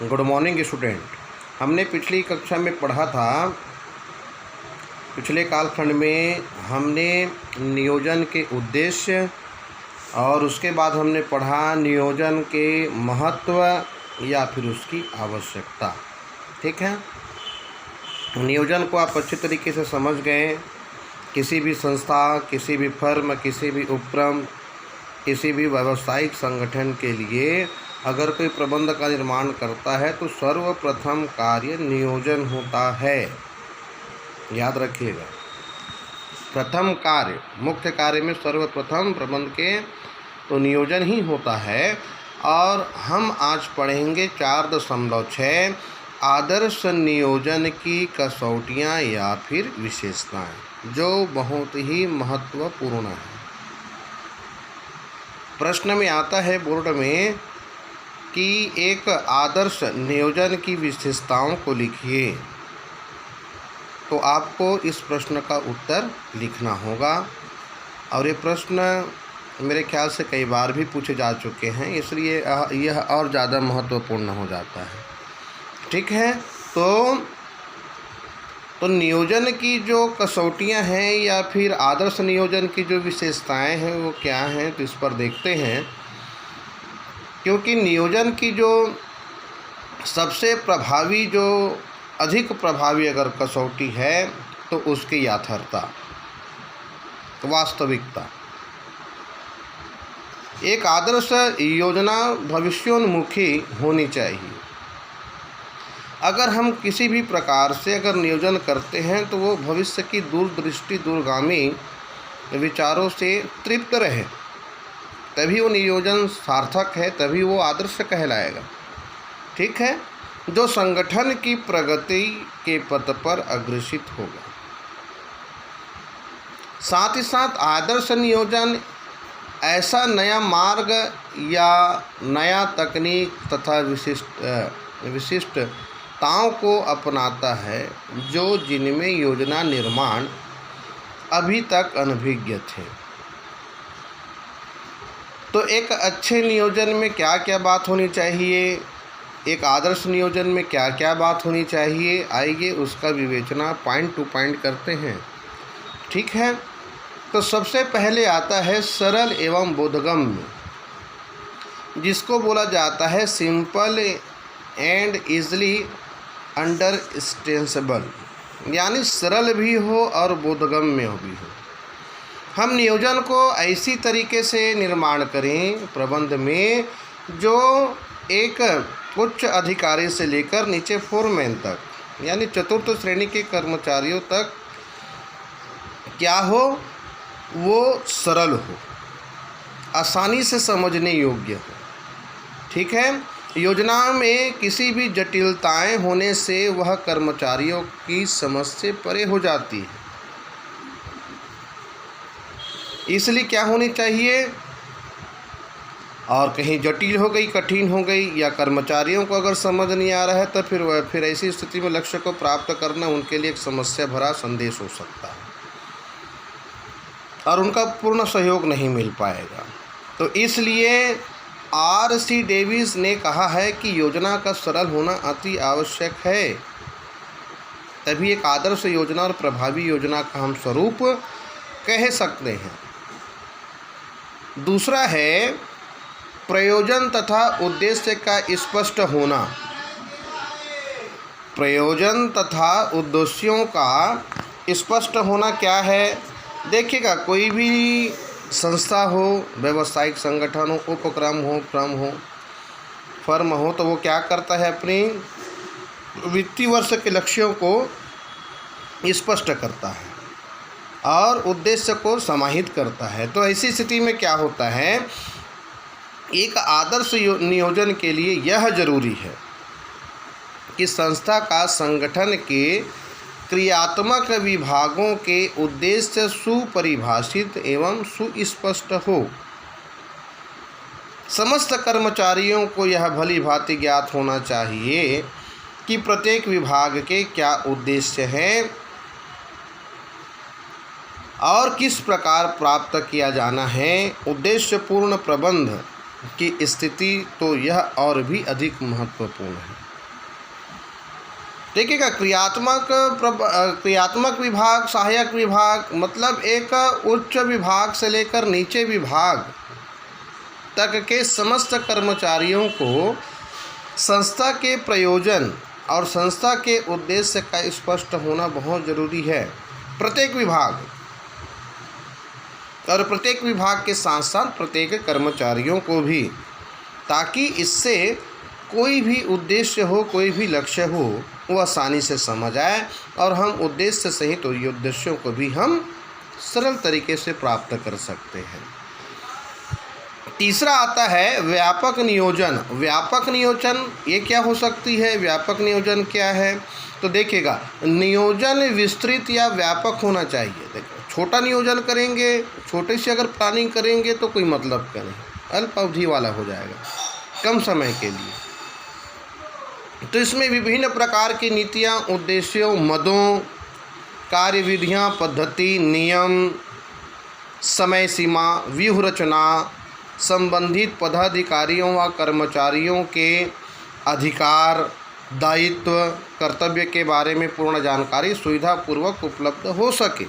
Good morning student. हमने पिछली कक्षा में पढ़ा था, पिछले कालखंड में हमने नियोजन के उद्देश्य और उसके बाद हमने पढ़ा नियोजन के महत्व या फिर उसकी आवश्यकता। ठीक है, नियोजन को आप अच्छे तरीके से समझ गए। किसी भी संस्था, किसी भी फर्म, किसी भी उपक्रम, किसी भी व्यावसायिक संगठन के लिए अगर कोई प्रबंध का निर्माण करता है तो सर्वप्रथम कार्य नियोजन होता है। याद रखिएगा, प्रथम कार्य, मुख्य कार्य में सर्वप्रथम प्रबंध के तो नियोजन ही होता है। और हम आज पढ़ेंगे 4.6 आदर्श नियोजन की कसौटियाँ या फिर विशेषताएं, जो बहुत ही महत्वपूर्ण है। प्रश्न में आता है बोर्ड में कि एक आदर्श नियोजन की विशेषताओं को लिखिए, तो आपको इस प्रश्न का उत्तर लिखना होगा। और ये प्रश्न मेरे ख्याल से कई बार भी पूछे जा चुके हैं, इसलिए यह और ज़्यादा महत्वपूर्ण हो जाता है। ठीक है, तो नियोजन की जो कसौटियां हैं या फिर आदर्श नियोजन की जो विशेषताएं हैं वो क्या हैं, तो इस पर देखते हैं। क्योंकि नियोजन की जो सबसे प्रभावी, जो अधिक प्रभावी अगर कसौटी है तो उसकी यथार्थता, वास्तविकता। एक आदर्श योजना भविष्योन्मुखी होनी चाहिए। अगर हम किसी भी प्रकार से अगर नियोजन करते हैं तो वो भविष्य की दूरदृष्टि, दूरगामी विचारों से तृप्त रहे, तभी वो नियोजन सार्थक है, तभी वो आदर्श कहलाएगा। ठीक है, जो संगठन की प्रगति के पथ पर अग्रसित होगा। साथ ही साथ आदर्श नियोजन ऐसा नया मार्ग या नया तकनीक तथा विशिष्टताओं को अपनाता है जो जिनमें योजना निर्माण अभी तक अनभिज्ञ थे। तो एक अच्छे नियोजन में क्या क्या बात होनी चाहिए, एक आदर्श नियोजन में क्या क्या बात होनी चाहिए, आइए उसका विवेचना पॉइंट टू पॉइंट करते हैं। ठीक है, तो सबसे पहले आता है सरल एवं बोधगम्य, जिसको बोला जाता है सिंपल एंड इजली अंडरस्टैंडेबल, यानी सरल भी हो और बोधगम्य भी हो। हम नियोजन को ऐसी तरीके से निर्माण करें प्रबंध में जो एक उच्च अधिकारी से लेकर नीचे फोरमैन तक, यानी चतुर्थ श्रेणी के कर्मचारियों तक क्या हो, वो सरल हो, आसानी से समझने योग्य हो। ठीक है, योजना में किसी भी जटिलताएं होने से वह कर्मचारियों की समझ से परे हो जाती है। इसलिए क्या होनी चाहिए, और कहीं जटिल हो गई, कठिन हो गई, या कर्मचारियों को अगर समझ नहीं आ रहा है तो फिर ऐसी स्थिति में लक्ष्य को प्राप्त करना उनके लिए एक समस्या भरा संदेश हो सकता है और उनका पूर्ण सहयोग नहीं मिल पाएगा। तो इसलिए R.C. डेविस ने कहा है कि योजना का सरल होना अति आवश्यक है, तभी एक आदर्श योजना और प्रभावी योजना का हम स्वरूप कह सकते हैं। दूसरा है प्रयोजन तथा उद्देश्य का स्पष्ट होना। प्रयोजन तथा उद्देश्यों का स्पष्ट होना क्या है, देखिएगा, कोई भी संस्था हो, व्यावसायिक संगठन हो, उपक्रम हो, फर्म हो, तो वो क्या करता है, अपनी वित्तीय वर्ष के लक्ष्यों को स्पष्ट करता है और उद्देश्य को समाहित करता है। तो ऐसी स्थिति में क्या होता है, एक आदर्श नियोजन के लिए यह जरूरी है कि संस्था का संगठन के क्रियात्मक विभागों के उद्देश्य सुपरिभाषित एवं सुस्पष्ट हो। समस्त कर्मचारियों को यह भली भांति ज्ञात होना चाहिए कि प्रत्येक विभाग के क्या उद्देश्य हैं और किस प्रकार प्राप्त किया जाना है। उद्देश्यपूर्ण प्रबंध की स्थिति तो यह और भी अधिक महत्वपूर्ण है। देखिएगा, क्रियात्मक विभाग, सहायक विभाग, मतलब एक उच्च विभाग से लेकर नीचे विभाग तक के समस्त कर्मचारियों को संस्था के प्रयोजन और संस्था के उद्देश्य का स्पष्ट होना बहुत ज़रूरी है। प्रत्येक विभाग और प्रत्येक विभाग के साथ साथ प्रत्येक कर्मचारियों को भी, ताकि इससे कोई भी उद्देश्य हो, कोई भी लक्ष्य हो, वो आसानी से समझ आए और हम उद्देश्य सहित तो ये उद्देश्यों को भी हम सरल तरीके से प्राप्त कर सकते हैं। तीसरा आता है व्यापक नियोजन। व्यापक नियोजन ये क्या हो सकती है? व्यापक नियोजन क्या है? तो देखिएगा, नियोजन विस्तृत या व्यापक होना चाहिए। देखो, छोटा नियोजन करेंगे, छोटे से अगर प्लानिंग करेंगे तो कोई मतलब का नहीं, अल्प अवधि वाला हो जाएगा, कम समय के लिए। तो इसमें विभिन्न प्रकार की नीतियाँ, उद्देश्यों, मदों, कार्यविधियाँ, पद्धति, नियम, समय सीमा, व्यूह रचना, संबंधित पदाधिकारियों व कर्मचारियों के अधिकार, दायित्व, कर्तव्य के बारे में पूर्ण जानकारी सुविधापूर्वक उपलब्ध हो सके,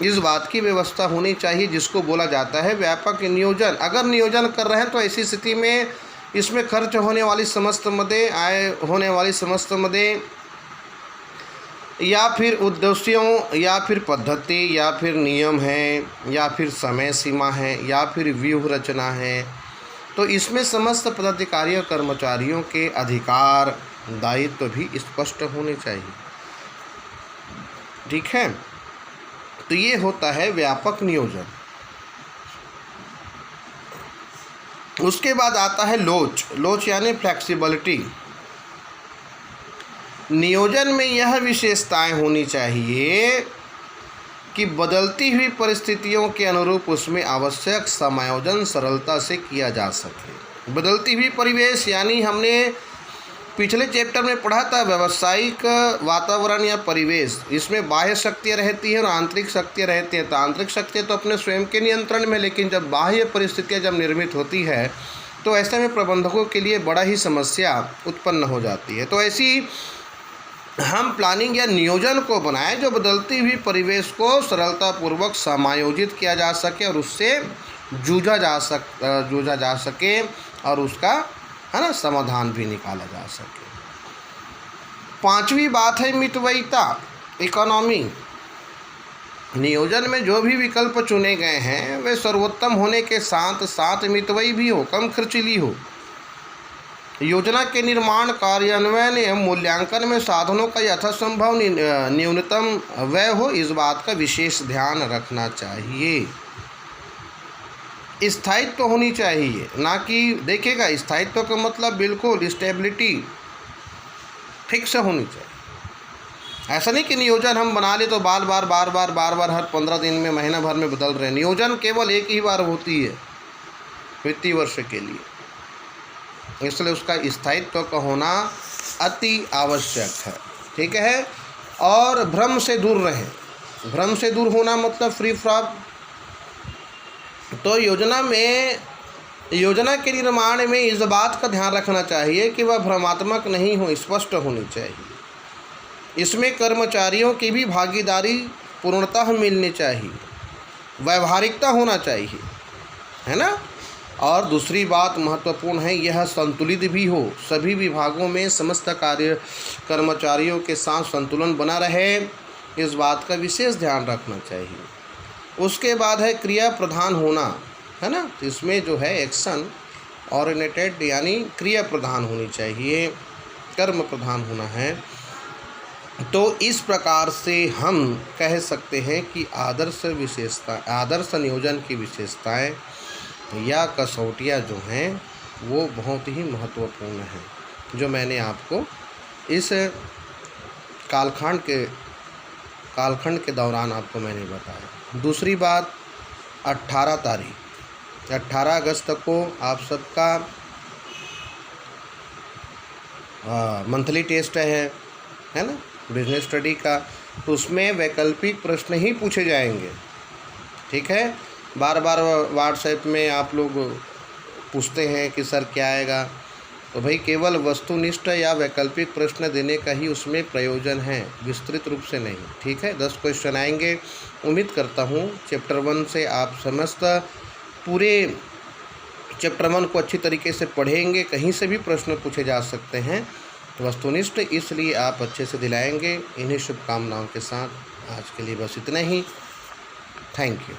इस बात की व्यवस्था होनी चाहिए, जिसको बोला जाता है व्यापक नियोजन। अगर नियोजन कर रहे हैं तो ऐसी स्थिति में इसमें खर्च होने वाली समस्त मदें, आय होने वाली समस्त मदें, या फिर उद्देश्यों, या फिर पद्धति, या फिर नियम है, या फिर समय सीमा है, या फिर व्यूह रचना है, तो इसमें समस्त पदाधिकारियों कर्मचारियों के अधिकार, दायित्व भी स्पष्ट होने चाहिए। ठीक है, तो ये होता है व्यापक नियोजन। उसके बाद आता है लोच। लोच यानी फ्लेक्सिबिलिटी। नियोजन में यह विशेषताएं होनी चाहिए कि बदलती हुई परिस्थितियों के अनुरूप उसमें आवश्यक समायोजन सरलता से किया जा सके। बदलती हुई परिवेश यानी हमने पिछले चैप्टर में पढ़ा था व्यावसायिक वातावरण या परिवेश, इसमें बाह्य शक्तियाँ रहती हैं और आंतरिक शक्तियाँ रहती हैं। तो आंतरिक शक्तियाँ तो अपने स्वयं के नियंत्रण में, लेकिन जब बाह्य परिस्थितियाँ जब निर्मित होती है तो ऐसे में प्रबंधकों के लिए बड़ा ही समस्या उत्पन्न हो जाती है। तो ऐसी हम प्लानिंग या नियोजन को बनाएं जो बदलती हुई परिवेश को सरलतापूर्वक समायोजित किया जा सके और उससे जूझा जा सके और उसका, है ना, समाधान भी निकाला जा सके। पांचवी बात है मितव्ययिता, इकोनॉमी। नियोजन में जो भी विकल्प चुने गए हैं वे सर्वोत्तम होने के साथ साथ मितव्ययी भी हो, कम खर्चीली हो। योजना के निर्माण, कार्यान्वयन एवं मूल्यांकन में साधनों का यथासंभव न्यूनतम व्यय हो, इस बात का विशेष ध्यान रखना चाहिए। स्थायित्व तो होनी चाहिए, ना कि देखिएगा स्थायित्व का मतलब बिल्कुल स्टेबिलिटी फिक्स होनी चाहिए। ऐसा नहीं कि नियोजन हम बना ले तो बार बार हर 15 दिन में, महीना भर में बदल रहे हैं। नियोजन केवल एक ही बार होती है वित्तीय वर्ष के लिए, इसलिए उसका स्थायित्व का होना अति आवश्यक है। ठीक है, और भ्रम से दूर रहें। भ्रम से दूर होना मतलब फ्री फ्रॉम। तो योजना के निर्माण में इस बात का ध्यान रखना चाहिए कि वह भ्रमात्मक नहीं हो, स्पष्ट होनी चाहिए। इसमें कर्मचारियों की भी भागीदारी पूर्णतः मिलनी चाहिए, व्यावहारिकता होना चाहिए, है ना। और दूसरी बात महत्वपूर्ण है, यह संतुलित भी हो, सभी विभागों में समस्त कर्मचारियों के साथ संतुलन बना रहे, इस बात का विशेष ध्यान रखना चाहिए। उसके बाद है क्रिया प्रधान होना, है ना। तो इसमें जो है एक्शन ओरिएंटेड यानी क्रिया प्रधान होनी चाहिए, कर्म प्रधान होना है। तो इस प्रकार से हम कह सकते हैं कि आदर्श नियोजन की विशेषताएं या कसौटियाँ जो हैं वो बहुत ही महत्वपूर्ण हैं, जो मैंने आपको इस कालखंड के दौरान आपको मैंने बताया। दूसरी बात, 18 अगस्त को आप सबका मंथली टेस्ट है ना, बिजनेस स्टडी का। तो उसमें वैकल्पिक प्रश्न ही पूछे जाएंगे। ठीक है, बार बार व्हाट्सएप में आप लोग पूछते हैं कि सर क्या आएगा, तो भाई केवल वस्तुनिष्ठ या वैकल्पिक प्रश्न देने का ही उसमें प्रयोजन है, विस्तृत रूप से नहीं। ठीक है, 10 क्वेश्चन आएंगे। उम्मीद करता हूँ चैप्टर 1 से आप समस्त पूरे चैप्टर 1 को अच्छी तरीके से पढ़ेंगे, कहीं से भी प्रश्न पूछे जा सकते हैं वस्तुनिष्ठ, इसलिए आप अच्छे से दिलाएंगे। इन्हीं शुभकामनाओं के साथ आज के लिए बस इतना ही। Thank you.